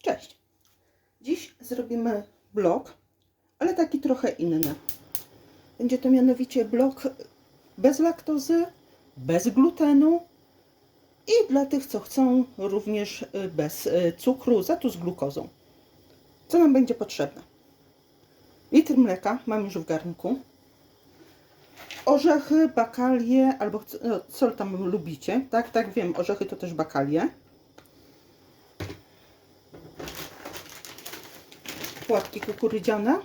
Cześć! Dziś zrobimy blog, ale taki trochę inny. Będzie to mianowicie blog bez laktozy, bez glutenu i dla tych, co chcą, również bez cukru, za to z glukozą. Co nam będzie potrzebne? Litr mleka mam już w garnku. Orzechy, bakalie, albo co tam lubicie. Tak, wiem, orzechy to też bakalie. Płatki kukurydziane.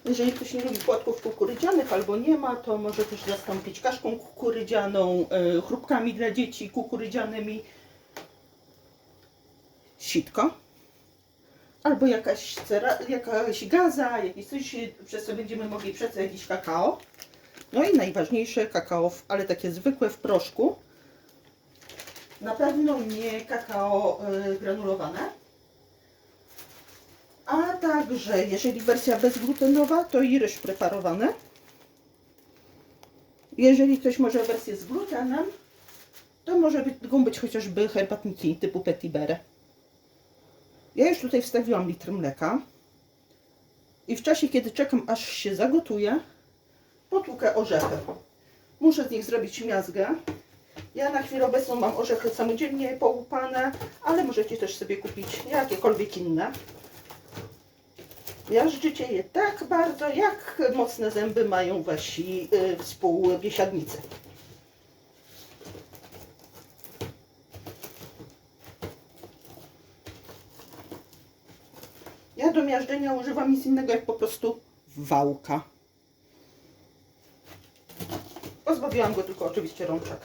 Jeżeli ktoś nie lubi płatków kukurydzianych albo nie ma, to może też zastąpić kaszką kukurydzianą, chrupkami dla dzieci kukurydzianymi, sitko, albo jakaś gaza, jakieś coś, przez co będziemy mogli przec jakiś kakao. No i najważniejsze kakao, ale takie zwykłe w proszku. Na pewno nie kakao granulowane. A także, jeżeli wersja bezglutenowa, to i ryż preparowany. Jeżeli ktoś może wersję z glutenem, to mogą być chociażby herbatniki typu Petit Bere. Ja już tutaj wstawiłam litr mleka i w czasie, kiedy czekam, aż się zagotuje, potłukę orzechy. Muszę z nich zrobić miazgę. Ja na chwilę obecną mam orzechy samodzielnie połupane, ale możecie też sobie kupić jakiekolwiek inne. Miażdżycie je tak bardzo, jak mocne zęby mają wasi współbiesiadnicy. Ja do miażdżenia używam nic innego jak po prostu wałka. Pozbawiłam go tylko oczywiście rączek.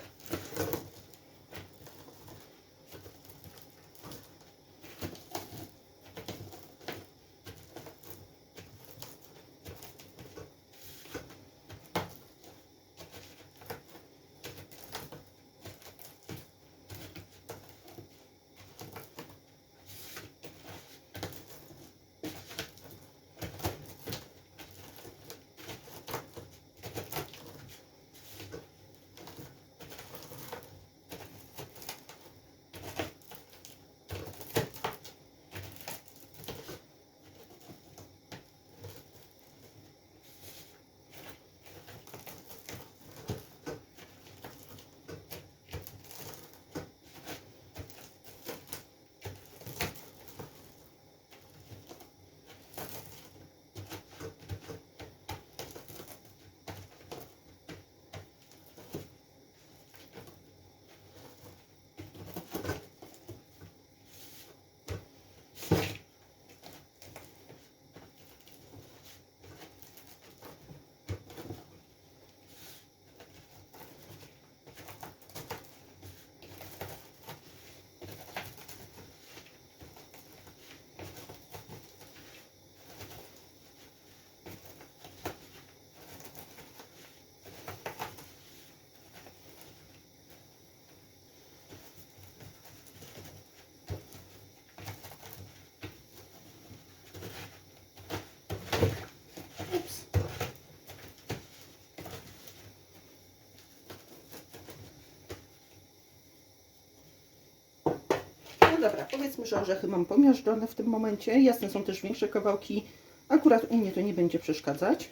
No dobra, powiedzmy, że orzechy mam pomiażdżone w tym momencie. Jasne, są też większe kawałki. Akurat u mnie to nie będzie przeszkadzać.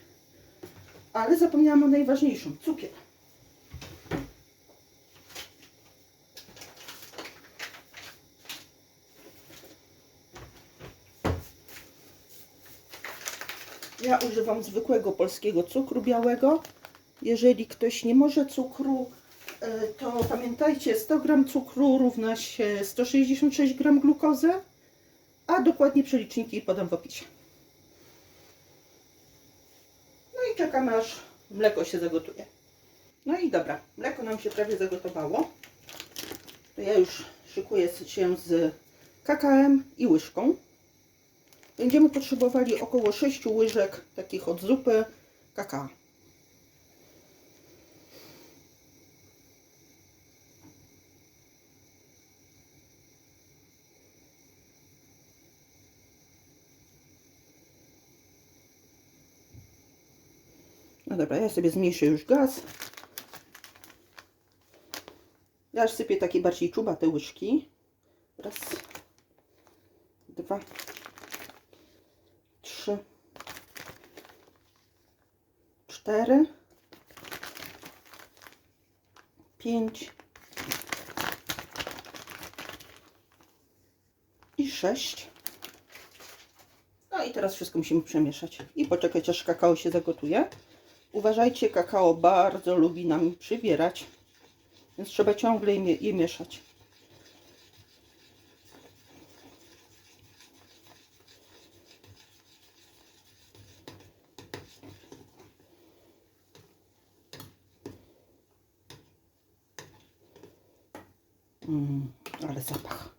Ale zapomniałam o najważniejszym. Cukier. Ja używam zwykłego polskiego cukru białego. Jeżeli ktoś nie może cukru, to pamiętajcie, 100 g cukru równa się 166 g glukozy, a dokładnie przeliczniki podam w opisie. No i czekamy, aż mleko się zagotuje. No i dobra, mleko nam się prawie zagotowało. To ja już szykuję się z kakałem i łyżką. Będziemy potrzebowali około 6 łyżek takich od zupy kakao. No dobra, ja sobie zmniejszę już gaz. Ja sypię takie bardziej czuba te łyżki. Raz. 2, 3, 4, 5 i 6. No i teraz wszystko musimy przemieszać i poczekać, aż kakao się zagotuje. Uważajcie, kakao bardzo lubi nam przybierać, więc trzeba ciągle je mieszać. Ale zapach.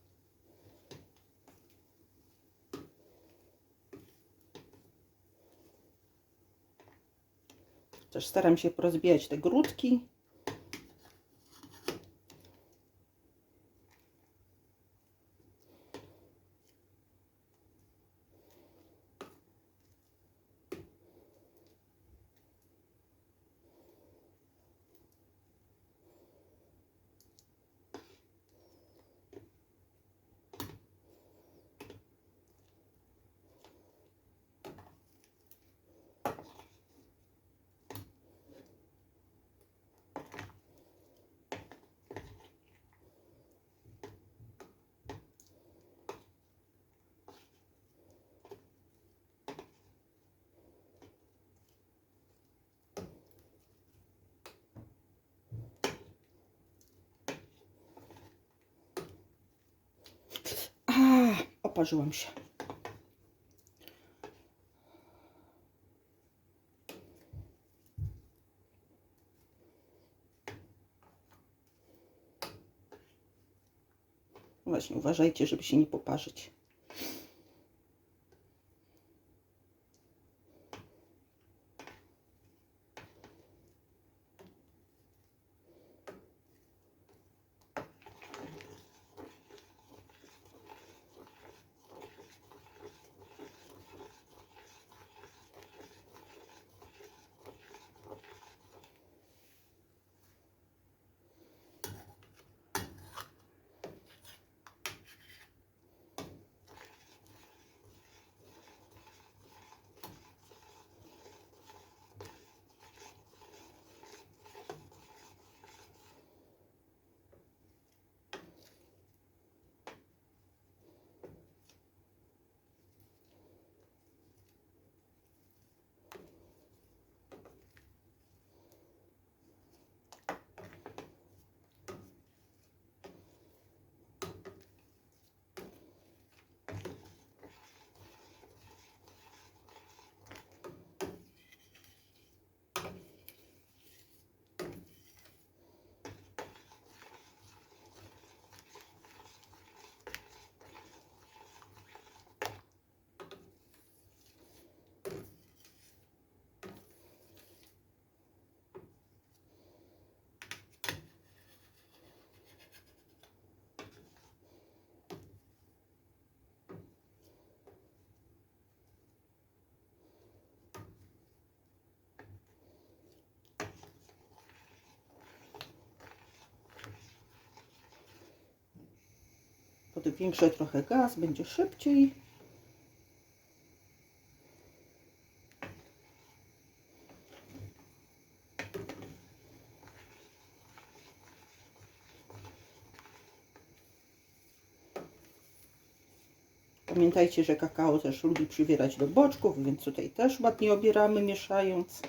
Też staram się porozbijać te grudki. Oparzyłam się. Właśnie uważajcie, żeby się nie poparzyć. Podwiększę trochę gaz, będzie szybciej. Pamiętajcie, że kakao też lubi przywierać do boczków, więc tutaj też ładnie obieramy, mieszając.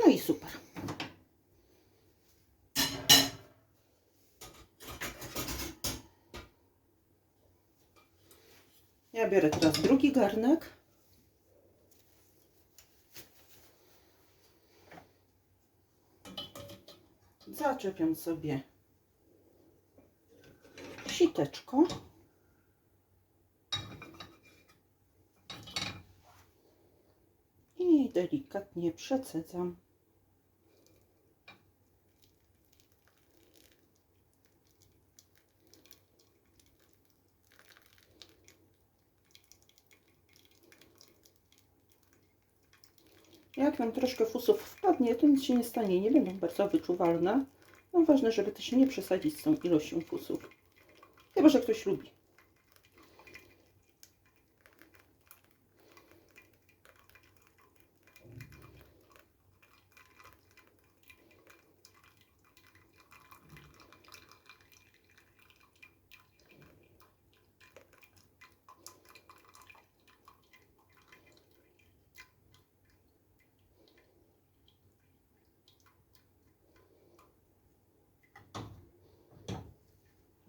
No i super. Ja biorę teraz drugi garnek. Zaczepiam sobie siteczko. I delikatnie przecedzam. Jak nam troszkę fusów wpadnie, to nic się nie stanie, nie będą bardzo wyczuwalne. No ważne, żeby też nie przesadzić z tą ilością fusów. Chyba że ktoś lubi.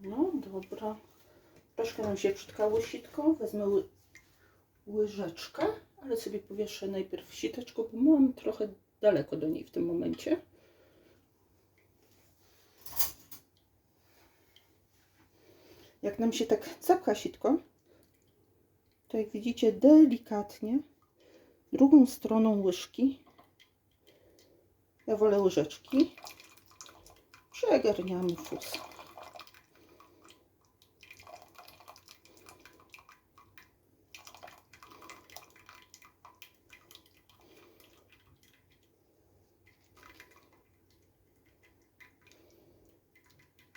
No dobra. Troszkę nam się przytkało sitko. Wezmę łyżeczkę, ale sobie powieszę najpierw siteczko, bo mam trochę daleko do niej w tym momencie. Jak nam się tak zapcha sitko, to jak widzicie delikatnie drugą stroną łyżki, ja wolę łyżeczki, przegarniamy fus.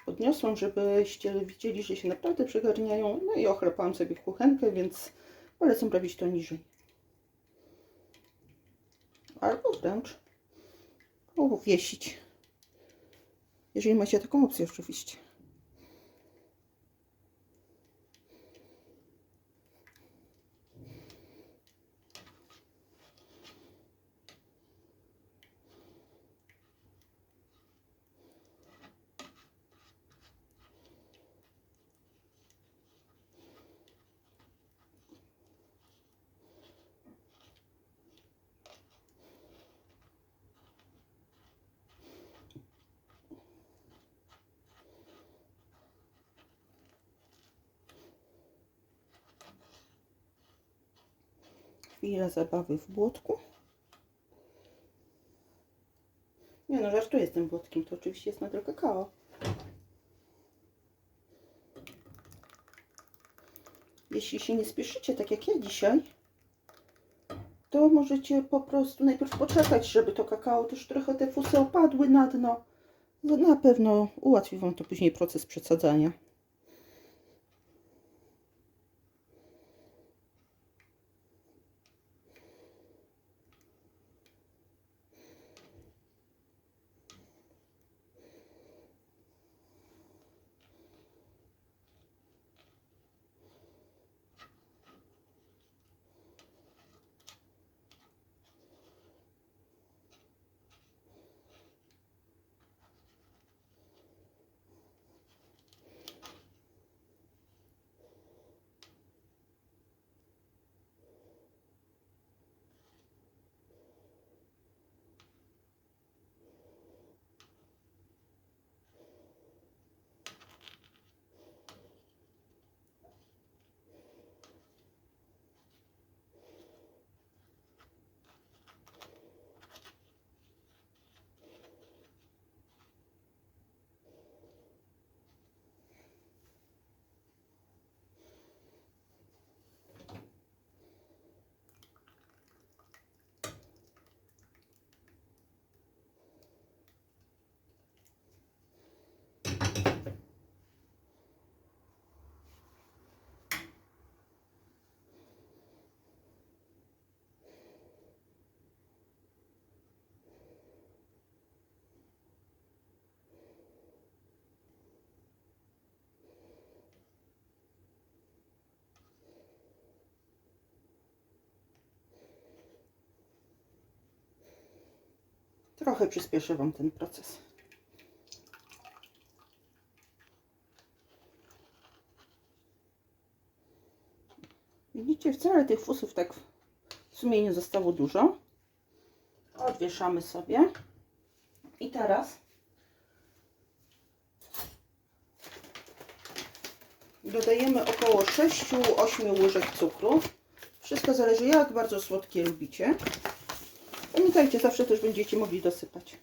Podniosłam, żebyście widzieli, że się naprawdę przegarniają. No i ochrapałam sobie w kuchenkę, więc polecam robić to niżej. Albo wręcz powiesić. Jeżeli macie taką opcję oczywiście. Chwila zabawy w błotku. Nie no, żartuję z tym błotkiem, to oczywiście jest nadal kakao. Jeśli się nie spieszycie, tak jak ja dzisiaj, to możecie po prostu najpierw poczekać, żeby to kakao też trochę te fusy opadły na dno. No, na pewno ułatwi Wam to później proces przesadzania. Trochę przyspieszę Wam ten proces. Widzicie, wcale tych fusów tak w sumie nie zostało dużo. Odwieszamy sobie. I teraz dodajemy około 6-8 łyżek cukru. Wszystko zależy, jak bardzo słodkie lubicie. Pamiętajcie, zawsze też będziecie mogli dosypać.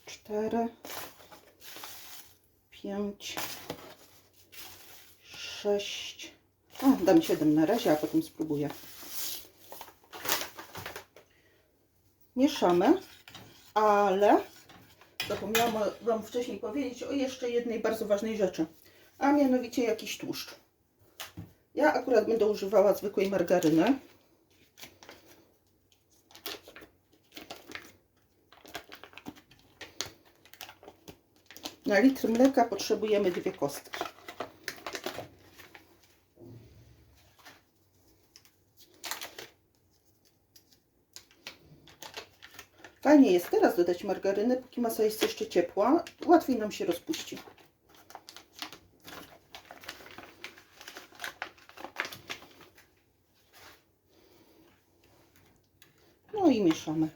Cztery, 5, 6. Dam 7 na razie, a potem spróbuję. Mieszamy, ale zapomniałam Wam wcześniej powiedzieć o jeszcze jednej bardzo ważnej rzeczy, a mianowicie jakiś tłuszcz. Ja akurat będę używała zwykłej margaryny. Na litr mleka potrzebujemy 2 kostki. Fajnie jest teraz dodać margarynę, póki masa jest jeszcze ciepła, łatwiej nam się rozpuści. No i mieszamy.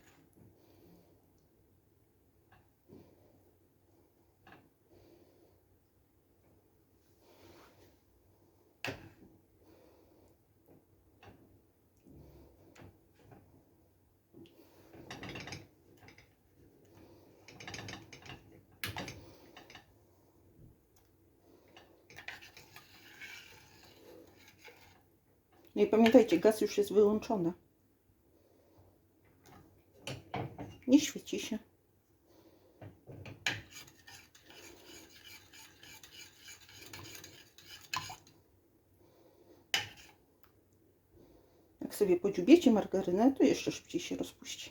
No i pamiętajcie, gaz już jest wyłączony. Nie świeci się. Jak sobie podziubiecie margarynę, to jeszcze szybciej się rozpuści.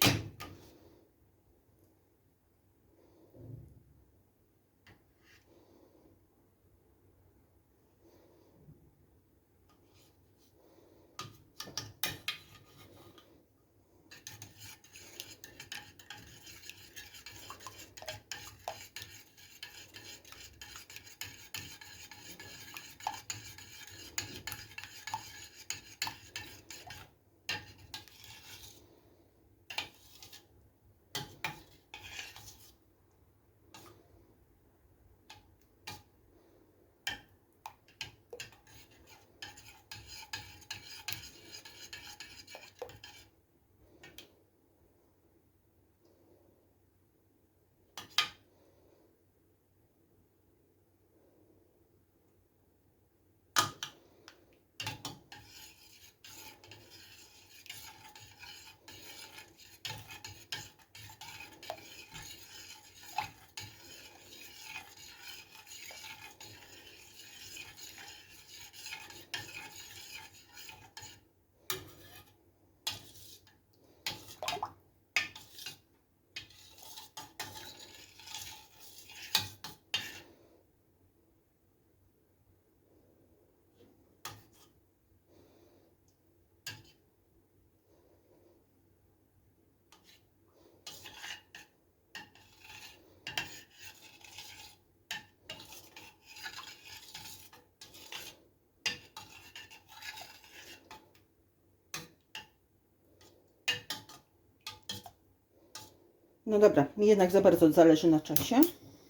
No dobra, mi jednak za bardzo zależy na czasie,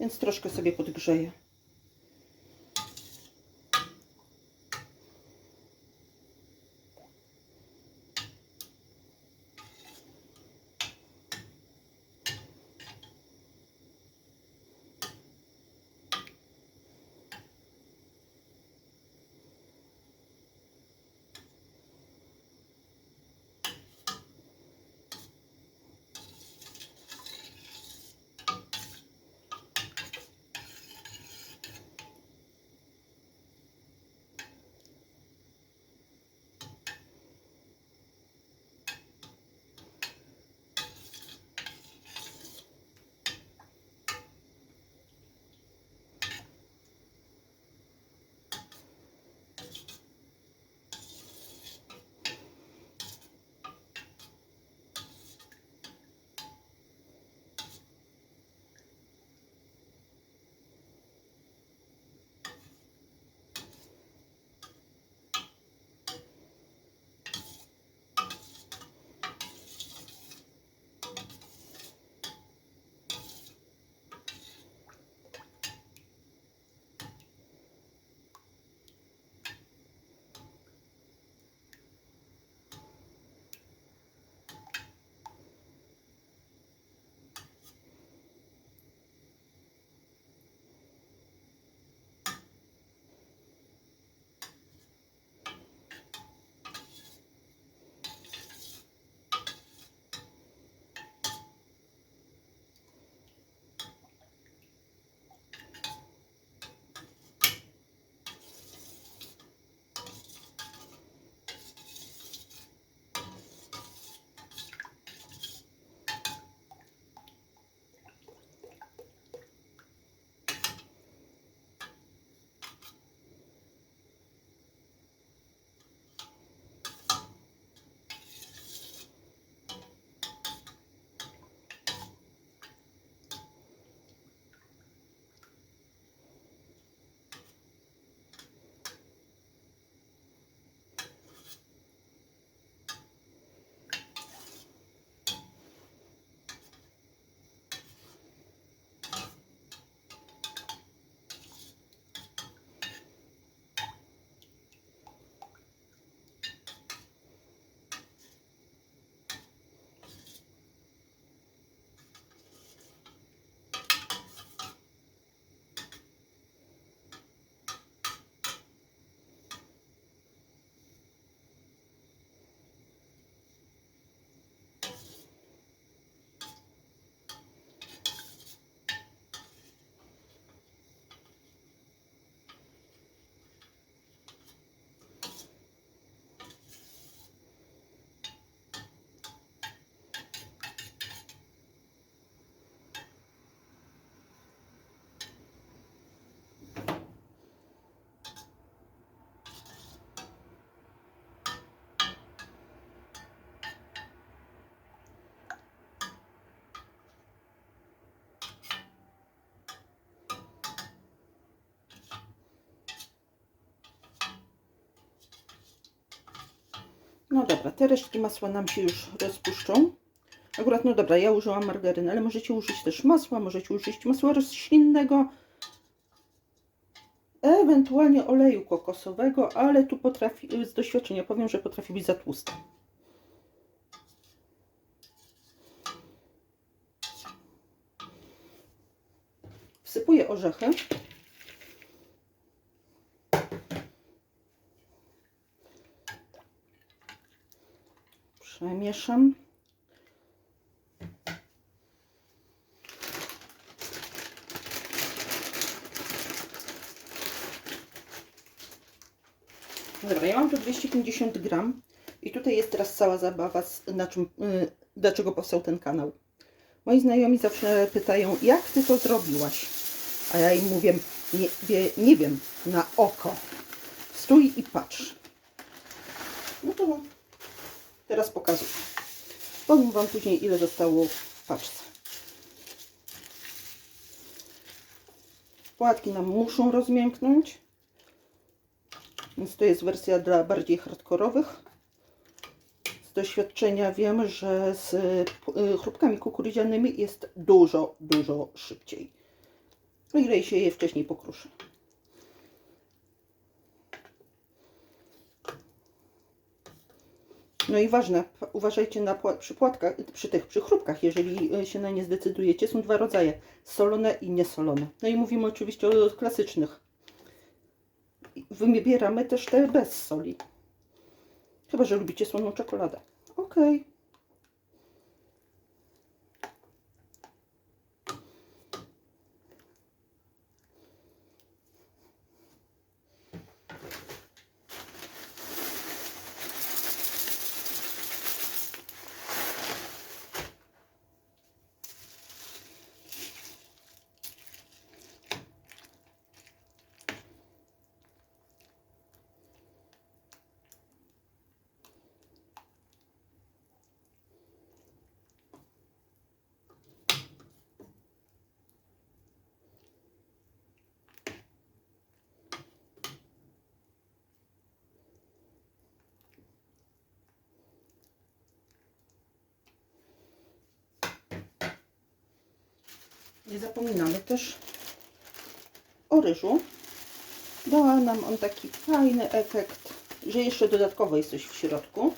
więc troszkę sobie podgrzeję. No dobra, te resztki masła nam się już rozpuszczą. Akurat, no dobra, ja użyłam margaryny, ale możecie użyć też masła, możecie użyć masła roślinnego, ewentualnie oleju kokosowego, ale tu potrafi, z doświadczenia powiem, że potrafi być za tłuste. Wsypuję orzechy. Przemieszam. Dobra, ja mam tu 250 gram i tutaj jest teraz cała zabawa, na czym, dlaczego powstał ten kanał. Moi znajomi zawsze pytają, jak ty to zrobiłaś? A ja im mówię, nie wiem, na oko. Stój i patrz. No to teraz pokazuję. Powiem wam później, ile zostało w paczce. Płatki nam muszą rozmięknąć. Więc to jest wersja dla bardziej hardkorowych. Z doświadczenia wiem, że z chrupkami kukurydzianymi jest dużo szybciej. O ile się je wcześniej pokruszy. No i ważne, uważajcie przy płatkach, przy chrupkach, jeżeli się na nie zdecydujecie. Są dwa rodzaje, solone i niesolone. No i mówimy oczywiście o klasycznych. Wybieramy też te bez soli. Chyba że lubicie słoną czekoladę. Ok. Nie zapominamy też o ryżu. Dała nam on taki fajny efekt, że jeszcze dodatkowo jest coś w środku.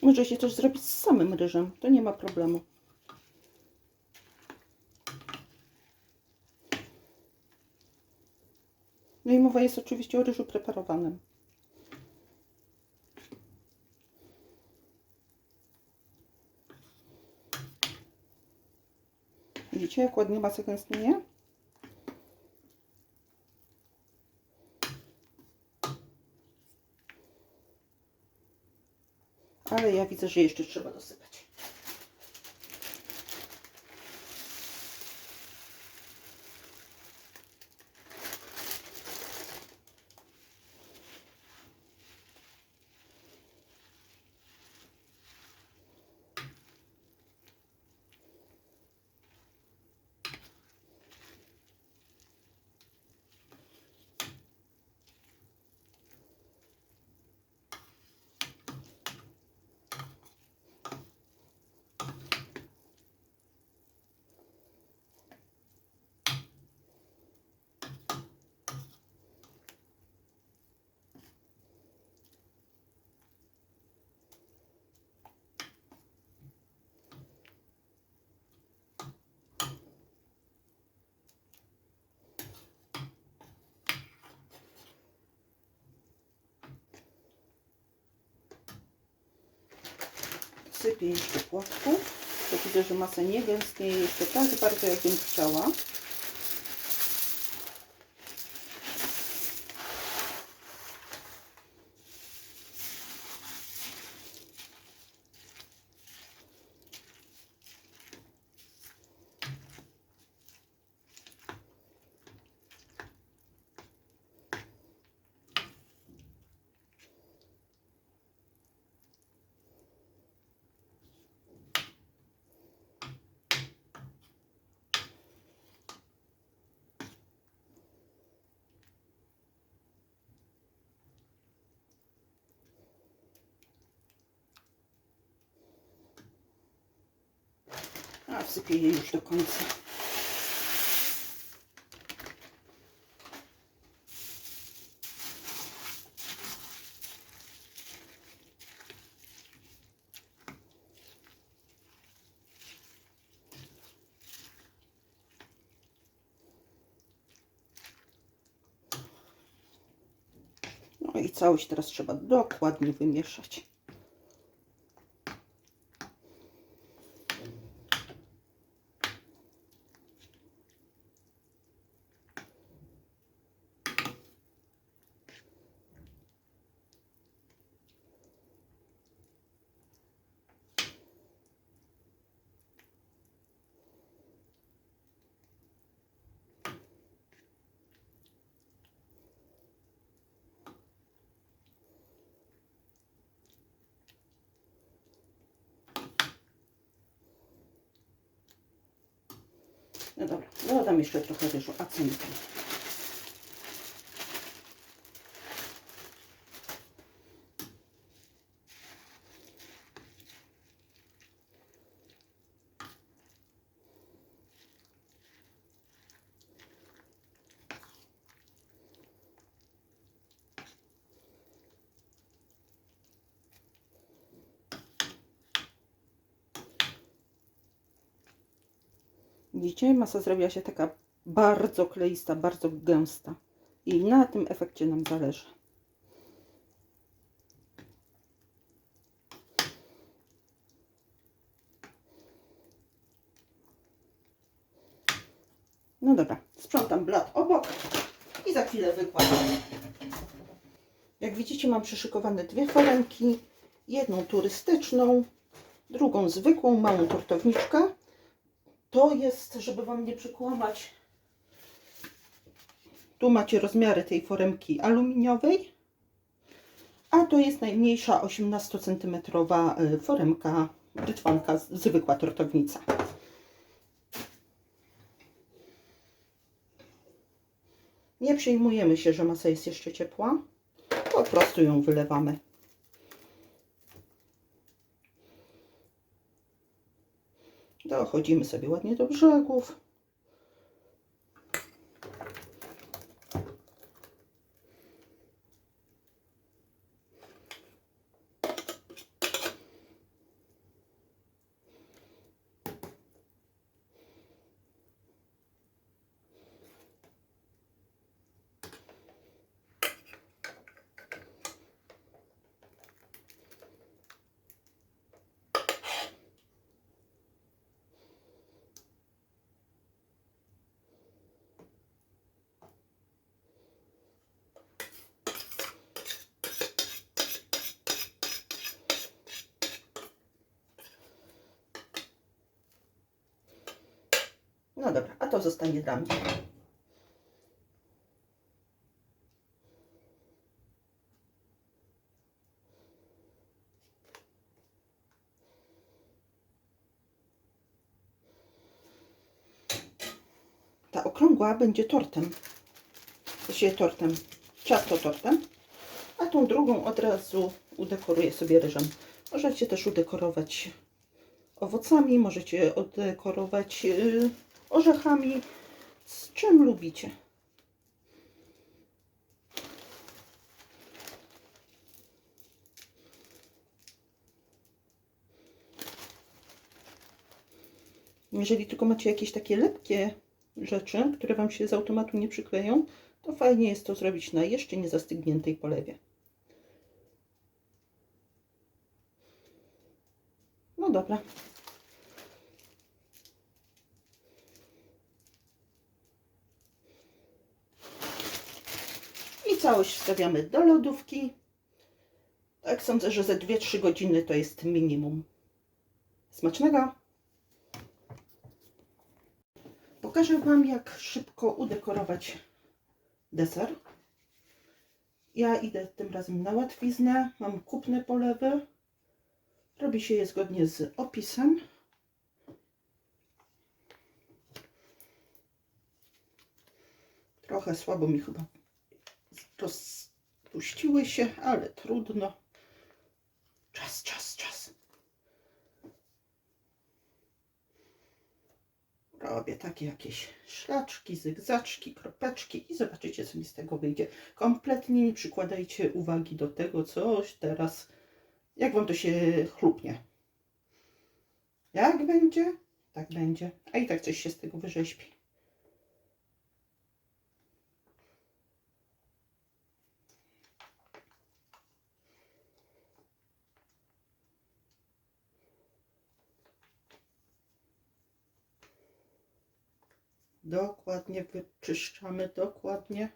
Może się też zrobić z samym ryżem, to nie ma problemu. No i mowa jest oczywiście o ryżu preparowanym. Widzicie, jak ładnie masa gęstnieje? Ale ja widzę, że jeszcze trzeba dosypać. Sypię jeszcze płatków. To widzę, że masa nie gęstnieje jeszcze tak bardzo, jak bym chciała. zasypię je już do końca. No i całość teraz trzeba dokładnie wymieszać. No dobra, dodam jeszcze trochę ryżu acynku. Widzicie, masa zrobiła się taka bardzo kleista, bardzo gęsta. I na tym efekcie nam zależy. No dobra, sprzątam blat obok i za chwilę wykładam. Jak widzicie, mam przyszykowane dwie foremki. Jedną turystyczną, drugą zwykłą, małą tortowniczkę. To jest, żeby Wam nie przekłamać, tu macie rozmiary tej foremki aluminiowej, a to jest najmniejsza 18 cm foremka, brytwanka, zwykła tortownica. Nie przejmujemy się, że masa jest jeszcze ciepła, po prostu ją wylewamy. Dochodzimy sobie ładnie do brzegów. No dobra, a to zostanie dla mnie. Ta okrągła będzie tortem. Właściwie tortem, ciasto tortem. A tą drugą od razu udekoruję sobie ryżem. Możecie też udekorować owocami, możecie udekorować orzechami, z czym lubicie. Jeżeli tylko macie jakieś takie lepkie rzeczy, które Wam się z automatu nie przykleją, to fajnie jest to zrobić na jeszcze nie zastygniętej polewie. No dobra. I całość wstawiamy do lodówki. Tak sądzę, że ze 2-3 godziny to jest minimum. Smacznego! Pokażę Wam, jak szybko udekorować deser. Ja idę tym razem na łatwiznę. Mam kupne polewy. Robi się je zgodnie z opisem. Trochę słabo mi chyba rozpuściły się, ale trudno. Czas. Robię takie jakieś szlaczki, zygzaczki, kropeczki i zobaczycie, co mi z tego wyjdzie. Kompletnie nie przykładajcie uwagi do tego, coś teraz, jak wam to się chlupnie. Jak będzie, tak będzie. A i tak coś się z tego wyrzeźbi. Dokładnie wyczyszczamy, dokładnie.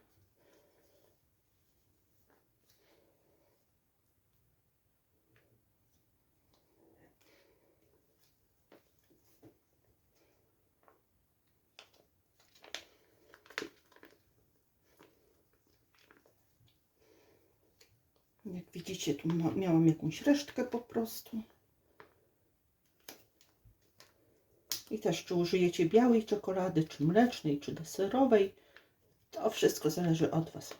Jak widzicie, tu miałam jakąś resztkę po prostu. I też, czy użyjecie białej czekolady, czy mlecznej, czy deserowej, to wszystko zależy od Was.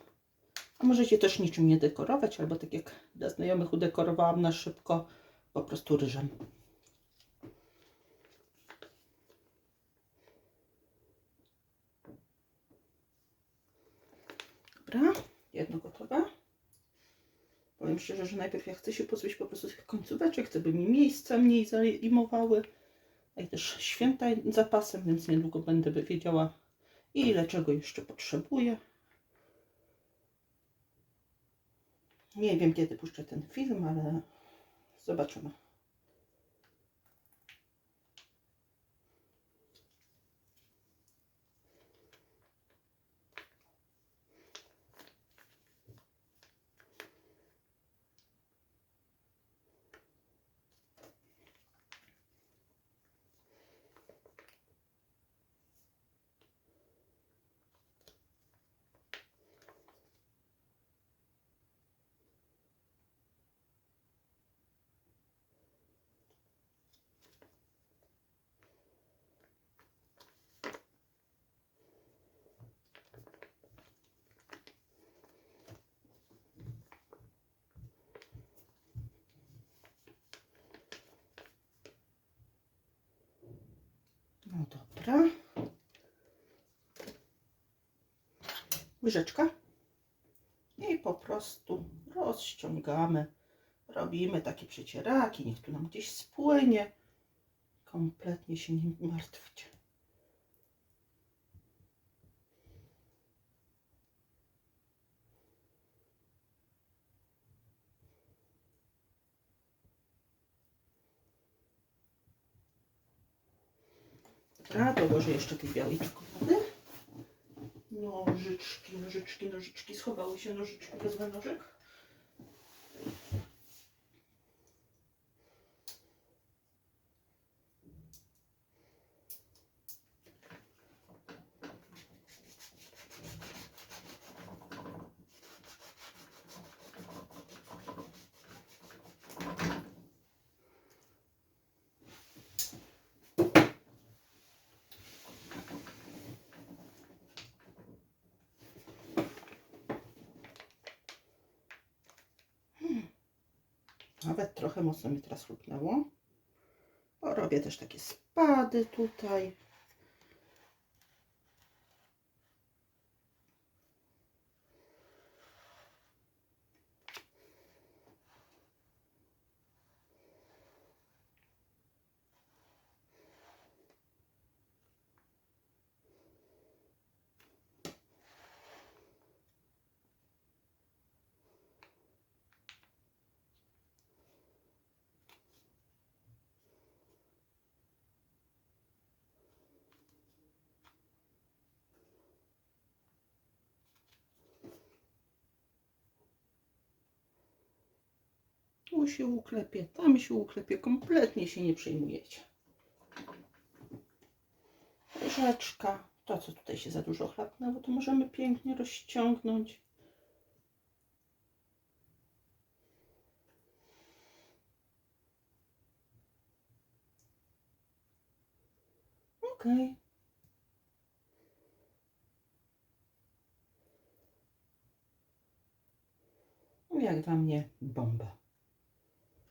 A możecie też niczym nie dekorować, albo tak jak dla znajomych udekorowałam na szybko, po prostu ryżem. Dobra, jedno gotowe. Powiem szczerze, że najpierw ja chcę się pozbyć po prostu tych końcóweczek, chcę, by mi miejsca mniej zajmowały. A i też święta zapasem, więc niedługo będę wiedziała, ile czego jeszcze potrzebuję. Nie wiem, kiedy puszczę ten film, ale zobaczymy. No dobra. Łyżeczka. I po prostu rozciągamy. Robimy takie przecieraki. Niech tu nam gdzieś spłynie. Kompletnie się nie martwcie. Dobra, dołożę jeszcze tej białej czekolady. Nożyczki, nożyczki, nożyczki. Schowały się nożyczki, wezmę nożyk. Nawet trochę mocno mi teraz chlupnęło. Bo robię też takie spady tutaj. Tu się uklepie, tam się uklepie. Kompletnie się nie przejmujecie. Łyżeczka. To, co tutaj się za dużo chlapnęło, to możemy pięknie rozciągnąć. Ok. Jak dla mnie bomba.